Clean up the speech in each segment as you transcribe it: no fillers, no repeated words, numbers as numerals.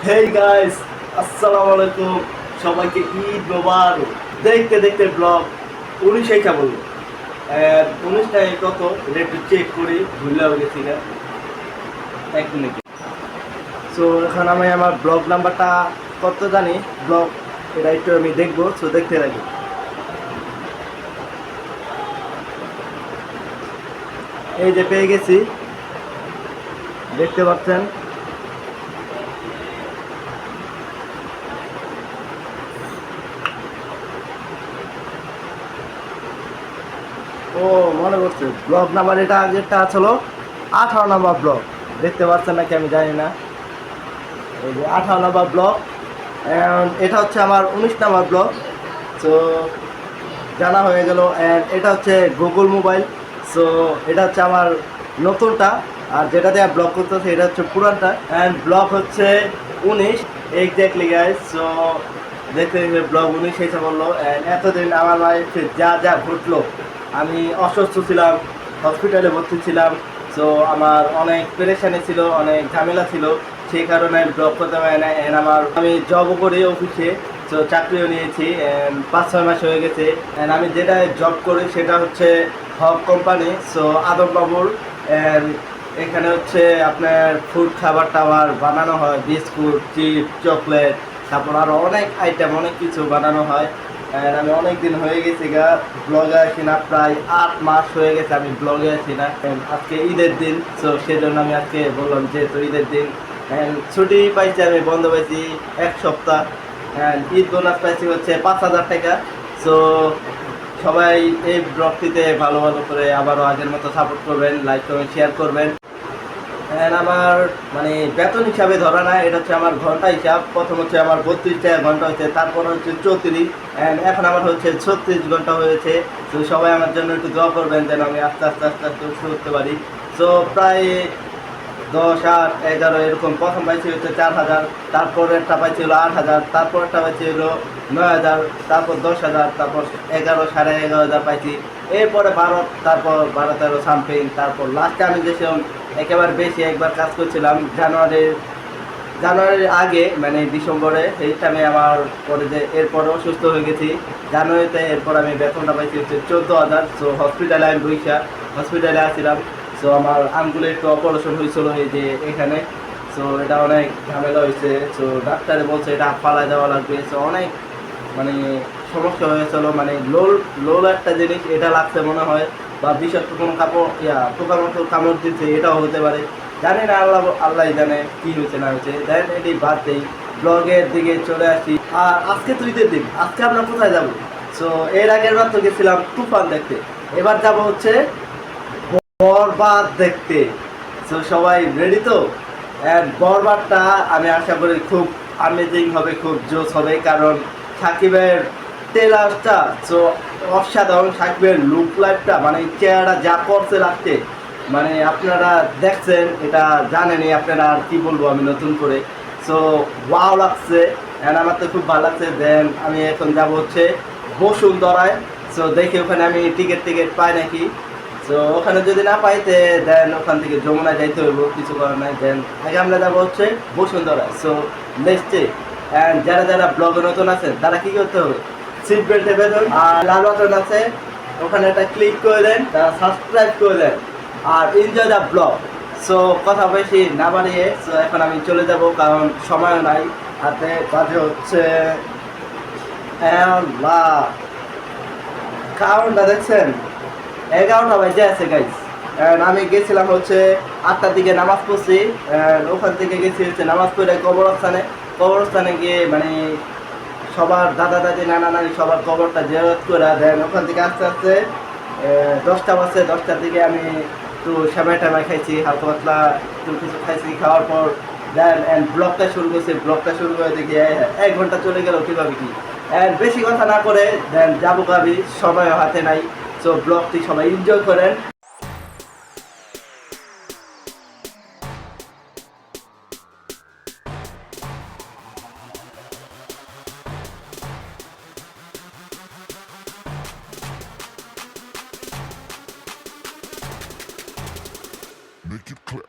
Hey guys, আসসালামু আলাইকুম। সবাইকে ঈদ মোবারক। দেখতে দেখতে ব্লগ 19 বলবো। 19 কত এটা একটু চেক করি, ভুললেও গেছি না। 1 মিনিট। সো এখন আমি আমার ব্লগ নাম্বারটা কত জানি, ব্লগ এটা একটু আমি দেখবো। সো দেখতে থাকি। এই যে পেয়ে গেছি, দেখতে পাচ্ছেন। ও, মনে করছে ব্লগ নাম্বার এটা আগেরটা ছিল 18 নম্বর ব্লগ। দেখতে পাচ্ছেন নাকি আমি জানি না। এই যে 18 নম্বর ব্লগ, এটা হচ্ছে আমার 19 নম্বর ব্লগ। সো জানা হয়ে গেল। অ্যান্ড এটা হচ্ছে গুগল মোবাইল। সো এটা হচ্ছে আমার নতুনটা, আর যেটা দিয়ে ব্লগ করতেছে এটা হচ্ছে পুরানটা। অ্যান্ড ব্লগ হচ্ছে 19 এক্স্যাক্টলি গাইজ। সো দেখতে দেখতে ব্লগ 19 এসে বললো। অ্যান্ড এতদিন আমার লাইফে যা যা ঘটলো, আমি অসুস্থ ছিলাম, হসপিটালে ভর্তি ছিলাম। সো আমার অনেক পেরেশানি ছিল, অনেক ঝামেলা ছিল, সেই কারণে আমি ব্লগ করতে পারি না। অ্যান্ড আমি জবও করি অফিসে। তো চাকরিও নিয়েছি, 5-6 মাস হয়ে গেছে। অ্যান্ড আমি যেটা জব করি সেটা হচ্ছে হক কোম্পানি। সো আদম বাবুর। অ্যান্ড এখানে হচ্ছে আপনার ফুড খাবার টাবার বানানো হয়, বিস্কুট, চিপ, চকলেট, তারপর আরও অনেক আইটেম, অনেক কিছু বানানো হয়। অ্যান্ড আমি অনেক দিন হয়ে গেছি ব্লগে আসি না, প্রায় 8 মাস হয়ে গেছে আমি ব্লগে আসি না। আজকে ঈদের দিন, সো সেজন্য আমি আজকে বললাম যেহেতু ঈদের দিন। ছুটি পাইছি, আমি বন্ধ পাইছি 1 সপ্তাহ। ঈদ বোনাস পাইছি হচ্ছে 5,000 টাকা। সো সবাই এই ব্লগটিতে ভালো ভালো করে আবারও আগের মতো সাপোর্ট করবেন, লাইক করবেন, শেয়ার করবেন। আমার মানে বেতন হিসাবে ধরা না, এটা হচ্ছে আমার ঘন্টা হিসাব। প্রথম হচ্ছে আমার 32 টাকা ঘন্টা হচ্ছে, তারপর হচ্ছে 34, এখন আমার হচ্ছে 36 ঘন্টা হয়েছে। তো সবাই আমার জন্য একটু দোয়া করবেন যেন আমি আস্তে আস্তে আস্তে আস্তে শুরু করতে পারি। তো প্রায় 10, 8, 11 এরকম প্রথম পাইছি হচ্ছে 4,000, তারপরেরটা পাইছি হলো 8,000, তারপরেরটা পাইছি হলো 9,000, তারপর 10,000, তারপর 11, 11,500 পাইছি। এরপরে 12, তারপর 12-13 সামথিং। তারপর লাস্টে আমি যে একেবারে বেশি একবার কাজ করছিলাম জানুয়ারির আগে, মানে ডিসেম্বরে। এই টাইমে আমার পরে যে এরপরে অসুস্থ হয়ে গেছি জানুয়ারিতে। এরপর আমি বেতনটা পাইছি হচ্ছে 14,000। সো হসপিটালে আমি হসপিটালে আসছিলাম। সো আমার আঙ্গুলে একটু অপারেশন হয়েছিল এই যে এখানে। সো এটা অনেক ঝামেলা হয়েছে। সো ডাক্তারে বলছে এটা ফালাই দেওয়া লাগবে। সো অনেক মানে সমস্যা হয়েছিল, মানে লোল লোল একটা জিনিস এটা লাগছে মনে হয়, বা বিষাক্ত কোনো কাপড় পোকামাকড় কামড় দিচ্ছে, এটাও হতে পারে। জানি না, আল্লাহ জানে কি হয়েছে না হয়েছে। দেন এটি বাদ দেই, ব্লগের দিকে চলে আসি। আর আজকে তো ঈদের দিন, আজকে আমরা কোথায় যাব? সো এর আগের বার তো গেছিলাম তুফান দেখতে, এবার যাব হচ্ছে বরবাদ দেখতে। সো সবাই রেডি তো? বরবাদটা আমি আশা করি খুব আমেজিং হবে, খুব জোস হবে। কারণ সাকিবের টেলারটা সো অসাধারণ। সাকিবের লুক লাইফটা, মানে চেহারা যা করছে লাগছে, মানে আপনারা দেখছেন, এটা জানেনই। আপনারা আর কি বলবো আমি নতুন করে। সো ওয়াও লাগছে, অ্যান্ড আমার তো খুব ভালো লাগছে। দেন আমি এখন যাব হচ্ছে বসুন্ধরায়। সো দেখি ওখানে আমি টিকিট পাই নাকি। সো ওখানে যদি না পাইতে, দেন ওখান থেকে যমুনা যাইতে হইব, কিছু করার নাই। দেন আগে আমরা যাবো হচ্ছে বসুন্ধরা। সো নেক্সটে, অ্যান্ড যারা যারা ব্লগে নতুন আছেন তারা কি করতে হবে, সিট বেল্টে বেঁধুন, আর লাল বাটন আছে ওখানে একটা ক্লিক করে দেন, তারা সাবস্ক্রাইব করে দেন, আর এনজয় দ্য ব্লগ। সো কথা বেশি না বাড়িয়ে সো এখন আমি চলে যাব, কারণ সময় নাই হাতে। বাজে হচ্ছে কারণটা দেখছেন, 11টা বাজে আছে গাইস। আমি গেছিলাম হচ্ছে 8টার দিকে নামাজ পড়ছি। ওখান থেকে গেছি হচ্ছে নামাজ পড়ে কবরস্থানে গিয়ে মানে সবার দাদা দাদি নানা নানি সবার কবরটা জিয়ারত করে দেন। ওখান থেকে আস্তে আস্তে 10টা বাজছে। 10টার দিকে আমি একটু সেমাই টেমাই খাইছি, হালকা পাতলা একটু কিছু খাইছি। খাওয়ার পর দেন ব্লগটা শুরু করে দেখি 1 ঘন্টা চলে গেল কীভাবে কি। বেশি কথা না করে দেন যাবো গাবি, সময় হাতে নাই। সো ব্লগটি সবাই এনজয় করেন। Make it clap.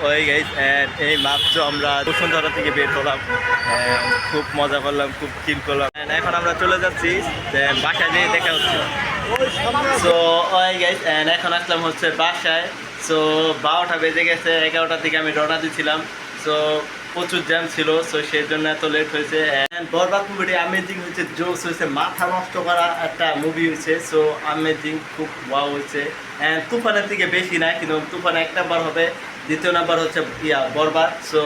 ওই গাইস এই মাত্র আমরা বসুন্ধরা থেকে বের হলাম, খুব মজা করলাম, খুব চিল করলাম। এখন আমরা চলে যাচ্ছি বাসায় যেয়ে দেখা হচ্ছে। সো ওই গাইস এখন আসলাম হচ্ছে বাসায়। সো 12টা বেজে গেছে, 11টার দিকে আমি রওনা দিয়েছিলাম। সো প্রচুর জ্যাম ছিল, সো সেই জন্য এত লেট হয়েছে। বরবাদ মুভিটি আমেজিং হয়েছে, জোস হয়েছে, মাথা নষ্ট করা একটা মুভি হয়েছে। সো আমেজিং, খুব ওয়াও হয়েছে। তুফানের থেকে বেশি না, কিন্তু তুফান 1 নাম্বার হবে, 2য় নাম্বার হচ্ছে বরবাদ। সো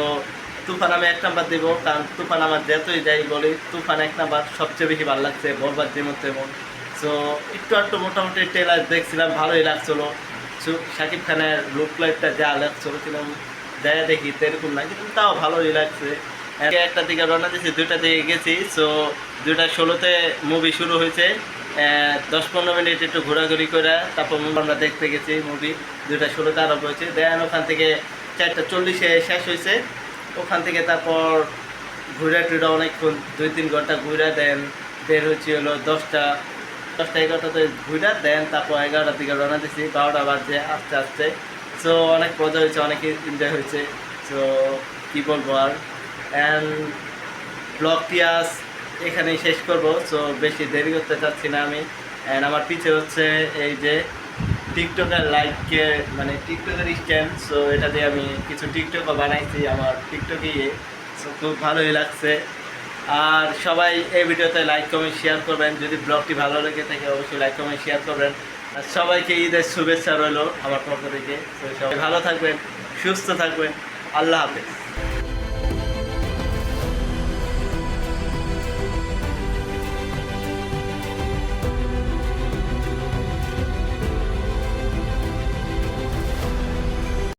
তুফান আমি 1 নাম্বার দেবো, কারণ তুফান আমার যতই যাই বলি তুফান 1 নাম্বার সবচেয়ে বেশি ভালো লাগছে, বরবাদ যেমন তেমন। সো একটু মোটামুটি ট্রেলার দেখছিলাম, ভালোই লাগছিলো। শাকিব খানের লুক লাইফটা যা লাগছিলো, কিন্তু যাই দেখি তো এরকম না, কিন্তু তাও ভালোই লাগছে। 1টা দিকে রওনা দিয়েছি, 2টা দিকে গেছি। সো 2:16-তে মুভি শুরু হয়েছে। 10-15 মিনিট একটু ঘোরাঘুরি করে তারপর আমরা দেখতে গেছি মুভি। 2:16-তে আরম্ভ হয়েছে, দেন ওখান থেকে 4:40-এ শেষ হয়েছে। ওখান থেকে তারপর ঘুরে টুরে অনেকক্ষণ 2-3 ঘন্টা ঘুরে দেন বের হয়েছি হলো 10টা 11টাতে ঘুরে দেন তারপর 11টার দিকে রওনা দিয়েছি। 12টা বাজে আস্তে আস্তে। সো অনেক মজা হয়েছে, অনেক এনজয় হয়েছে। সো কী বলবো আর, অ্যান্ড ব্লগটি আজ এখানেই শেষ করব। সো বেশি দেরি করতে চাচ্ছি না আমি। অ্যান্ড আমার পিছে হচ্ছে এই যে টিকটকের লাইককে মানে টিকটকের স্ট্যান্ড। সো এটা দিয়ে আমি কিছু টিকটকও বানাইছি আমার টিকটকে। সো খুব ভালোই লাগছে। আর সবাই এই ভিডিওতে লাইক কমেন্ট শেয়ার করবেন, যদি ব্লগটি ভালো লেগে থাকে অবশ্যই লাইক কমেন্ট শেয়ার করবেন। আর সবাইকে ঈদের শুভেচ্ছা রইল আমার পক্ষ থেকে। তো সবাই ভালো থাকবেন, সুস্থ থাকবেন, আল্লাহ হাফেজ।